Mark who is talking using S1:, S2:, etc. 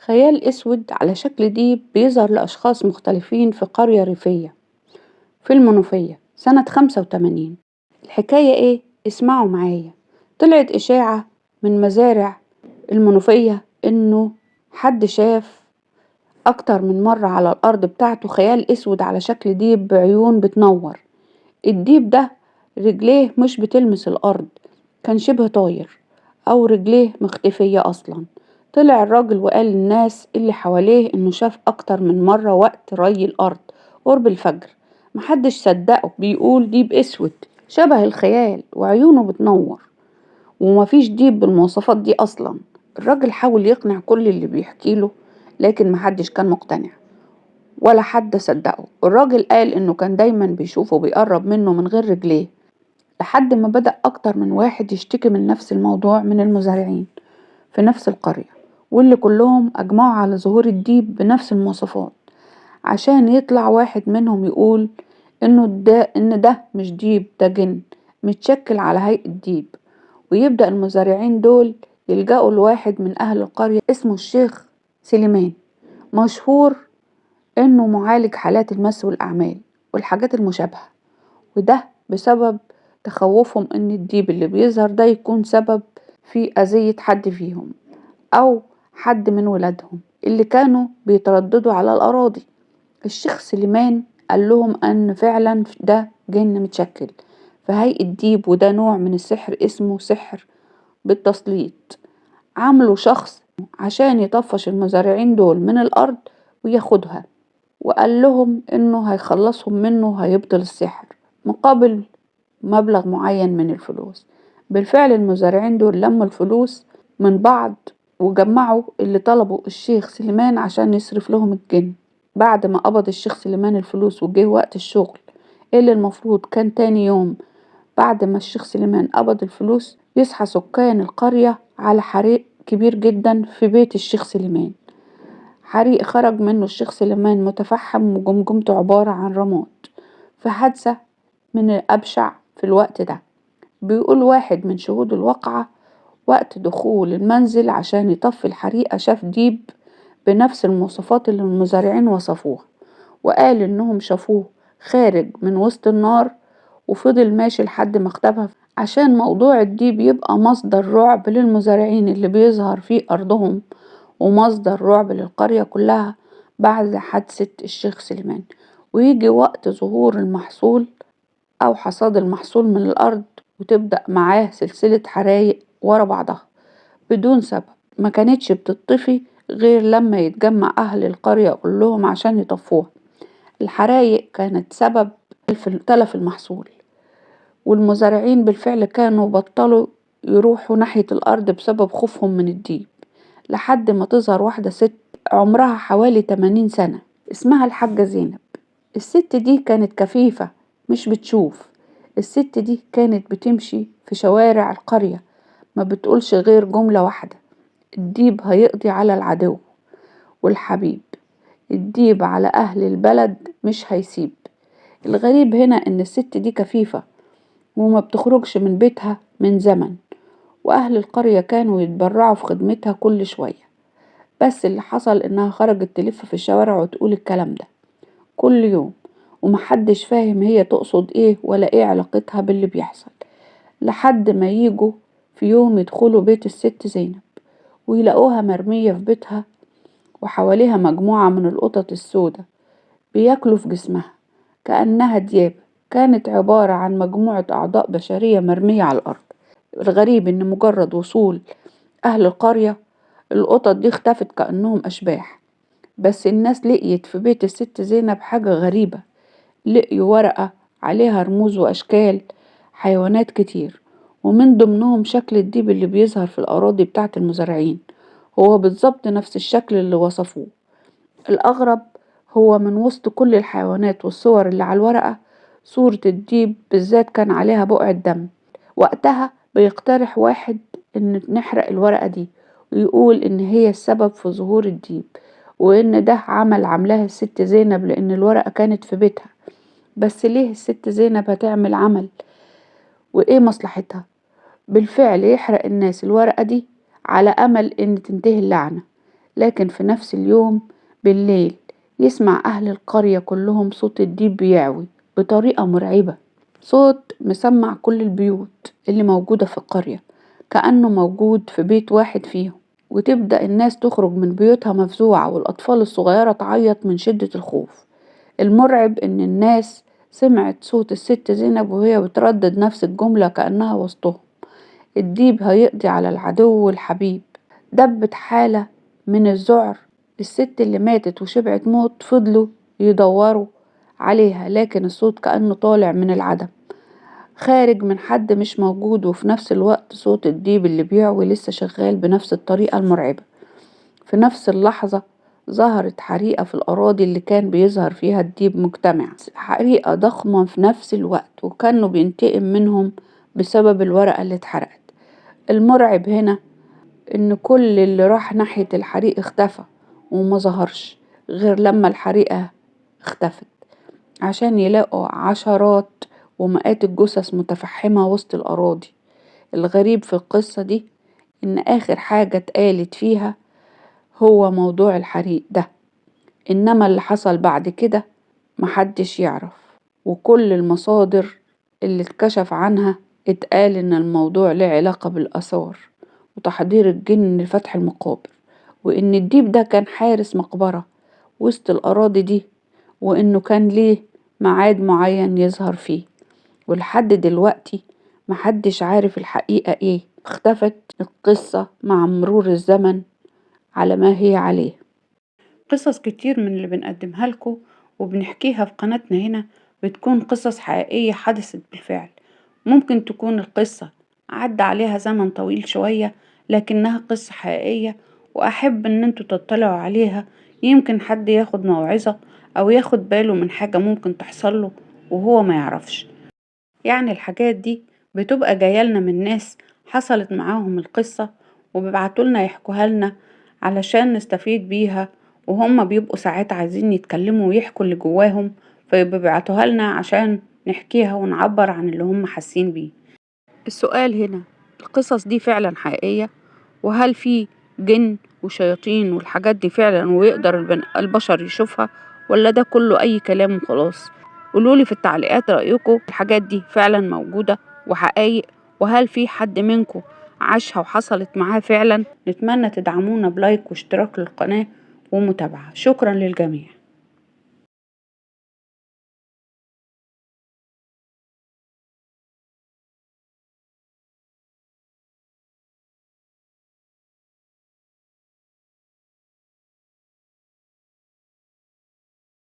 S1: خيال أسود على شكل ديب بيظهر لأشخاص مختلفين في قرية ريفية في المنوفية سنة 85. الحكاية إيه؟ اسمعوا معايا. طلعت إشاعة من مزارع المنوفية إنه حد شاف أكتر من مرة على الأرض بتاعته خيال أسود على شكل ديب بعيون بتنور. الديب ده رجليه مش بتلمس الأرض، كان شبه طاير أو رجليه مختفية أصلا. طلع الراجل وقال للناس اللي حواليه إنه شاف أكتر من مرة وقت ري الأرض قرب الفجر. محدش صدقه، بيقول ديب أسود شبه الخيال وعيونه بتنور ومفيش ديب بالمواصفات دي أصلا. الراجل حاول يقنع كل اللي بيحكيله لكن محدش كان مقتنع ولا حد صدقه. الراجل قال إنه كان دايما بيشوفه بيقرب منه من غير رجليه، لحد ما بدأ أكتر من واحد يشتكي من نفس الموضوع من المزارعين في نفس القرية، واللي كلهم أجمعوا على ظهور الديب بنفس المواصفات. عشان يطلع واحد منهم يقول إن ده مش ديب، ده جن متشكل على هيئة ديب. ويبدأ المزارعين دول يلجأوا لواحد من أهل القرية اسمه الشيخ سليمان، مشهور إنه معالج حالات المس والأعمال والحاجات المشابهة، وده بسبب تخوفهم إن الديب اللي بيظهر ده يكون سبب في أذية حد فيهم أو حد من ولادهم اللي كانوا بيترددوا على الأراضي. الشيخ سليمان قال لهم أن فعلا ده جن متشكل في هيئة ديب، وده نوع من السحر اسمه سحر بالتسليط. عملوا شخص عشان يطفش المزارعين دول من الأرض وياخدها، وقال لهم إنه هيخلصهم منه، هيبطل السحر مقابل مبلغ معين من الفلوس. بالفعل المزارعين دول لموا الفلوس من بعض وجمعوا اللي طلبوا الشيخ سليمان عشان يصرف لهم الجن. بعد ما قبض الشيخ سليمان الفلوس وجه وقت الشغل اللي المفروض كان تاني يوم بعد ما الشيخ سليمان قبض الفلوس، يصحى سكان القرية على حريق كبير جدا في بيت الشيخ سليمان. حريق خرج منه الشيخ سليمان متفحم وجمجمته عبارة عن رماد، في حادثة من الأبشع في الوقت ده. بيقول واحد من شهود الواقعة وقت دخول المنزل عشان يطفي الحريقة شاف ديب بنفس المواصفات اللي المزارعين وصفوها، وقال إنهم شافوه خارج من وسط النار وفضل ماشي لحد ما اختفى. عشان موضوع الديب يبقى مصدر رعب للمزارعين اللي بيظهر في أرضهم ومصدر رعب للقرية كلها بعد حادثة الشيخ سليمان، ويجي وقت ظهور المحصول أو حصاد المحصول من الأرض وتبدأ معاه سلسلة حرايق ورا بعضها بدون سبب، ما كانتش بتطفي غير لما يتجمع أهل القرية كلهم عشان يطفوها. الحرايق كانت سبب في تلف المحصول، والمزارعين بالفعل كانوا بطلوا يروحوا ناحية الأرض بسبب خوفهم من الديب، لحد ما تظهر واحدة ست عمرها حوالي 80 سنة اسمها الحاجة زينب. الست دي كانت كفيفة مش بتشوف. الست دي كانت بتمشي في شوارع القرية ما بتقولش غير جملة واحدة: الديب هيقضي على العدو والحبيب، الديب على أهل البلد مش هيسيب. الغريب هنا إن الست دي كفيفة وما بتخرجش من بيتها من زمن، وأهل القرية كانوا يتبرعوا في خدمتها كل شوية، بس اللي حصل إنها خرجت تلف في الشوارع وتقول الكلام ده كل يوم، ومحدش فاهم هي تقصد ايه ولا ايه علاقتها باللي بيحصل. لحد ما يجوا في يوم يدخلوا بيت الست زينب ويلاقوها مرمية في بيتها وحواليها مجموعة من القطط السوداء بياكلوا في جسمها كأنها دياب. كانت عبارة عن مجموعة أعضاء بشرية مرمية على الأرض. الغريب إن مجرد وصول أهل القرية القطط دي اختفت كأنهم أشباح. بس الناس لقيت في بيت الست زينب حاجة غريبة، لقيوا ورقة عليها رموز وأشكال حيوانات كتير، ومن ضمنهم شكل الديب اللي بيظهر في الأراضي بتاعة المزارعين، هو بالظبط نفس الشكل اللي وصفوه. الأغرب هو من وسط كل الحيوانات والصور اللي على الورقة صورة الديب بالذات كان عليها بقع دم. وقتها بيقترح واحد إن نحرق الورقة دي ويقول إن هي السبب في ظهور الديب، وإن ده عملها الست زينب لأن الورقة كانت في بيتها. بس ليه الست زينب هتعمل عمل وإيه مصلحتها؟ بالفعل يحرق الناس الورقة دي على أمل إن تنتهي اللعنة. لكن في نفس اليوم بالليل يسمع أهل القرية كلهم صوت الديب بيعوي بطريقة مرعبة، صوت مسمع كل البيوت اللي موجودة في القرية كأنه موجود في بيت واحد فيهم. وتبدأ الناس تخرج من بيوتها مفزوعة والأطفال الصغيرة تعيط من شدة الخوف. المرعب إن الناس سمعت صوت الست زينب وهي بتردد نفس الجملة كأنها وسطهم: الديب هيقضي على العدو والحبيب. دبت حالة من الذعر. الست اللي ماتت وشبعت موت فضلوا يدوروا عليها، لكن الصوت كأنه طالع من العدم، خارج من حد مش موجود، وفي نفس الوقت صوت الديب اللي بيعوي لسه شغال بنفس الطريقة المرعبة. في نفس اللحظة ظهرت حريقة في الأراضي اللي كان بيظهر فيها الديب مجتمع، حريقة ضخمة في نفس الوقت، وكانوا بينتقم منهم بسبب الورقة اللي اتحرقت. المرعب هنا إن كل اللي راح ناحية الحريق اختفى وما ظهرش غير لما الحريقة اختفت، عشان يلاقوا عشرات ومئات الجثث متفحمة وسط الأراضي. الغريب في القصة دي إن آخر حاجة اتقالت فيها هو موضوع الحريق ده، إنما اللي حصل بعد كده محدش يعرف. وكل المصادر اللي اتكشف عنها اتقال إن الموضوع له علاقة بالآثار وتحضير الجن لفتح المقابر، وإن الديب ده كان حارس مقبرة وسط الأراضي دي، وإنه كان ليه ميعاد معين يظهر فيه. ولحد دلوقتي محدش عارف الحقيقة ايه. اختفت القصة مع مرور الزمن على ما هي عليه. قصص كتير من اللي بنقدمها لكم وبنحكيها في قناتنا هنا بتكون قصص حقيقية حدثت بالفعل. ممكن تكون القصة عدى عليها زمن طويل شوية، لكنها قصة حقيقية، وأحب إن انتوا تطلعوا عليها، يمكن حد ياخد موعظة أو ياخد باله من حاجة ممكن تحصله وهو ما يعرفش. يعني الحاجات دي بتبقى جايلنا من ناس حصلت معاهم القصة وبيبعتولنا يحكوها لنا علشان نستفيد بيها، وهم بيبقوا ساعات عايزين يتكلموا ويحكوا اللي جواهم، فبيبعتوها لنا عشان نحكيها ونعبر عن اللي هم حاسين بيه. السؤال هنا، القصص دي فعلا حقيقية؟ وهل في جن وشياطين والحاجات دي فعلا ويقدر البشر يشوفها، ولا ده كله أي كلام وخلاص؟ قولولي في التعليقات رأيكم الحاجات دي فعلا موجودة وحقائق، وهل في حد منكم عاشها وحصلت معاه فعلا؟ نتمنى تدعمونا بلايك واشتراك للقناة ومتابعة. شكرا للجميع.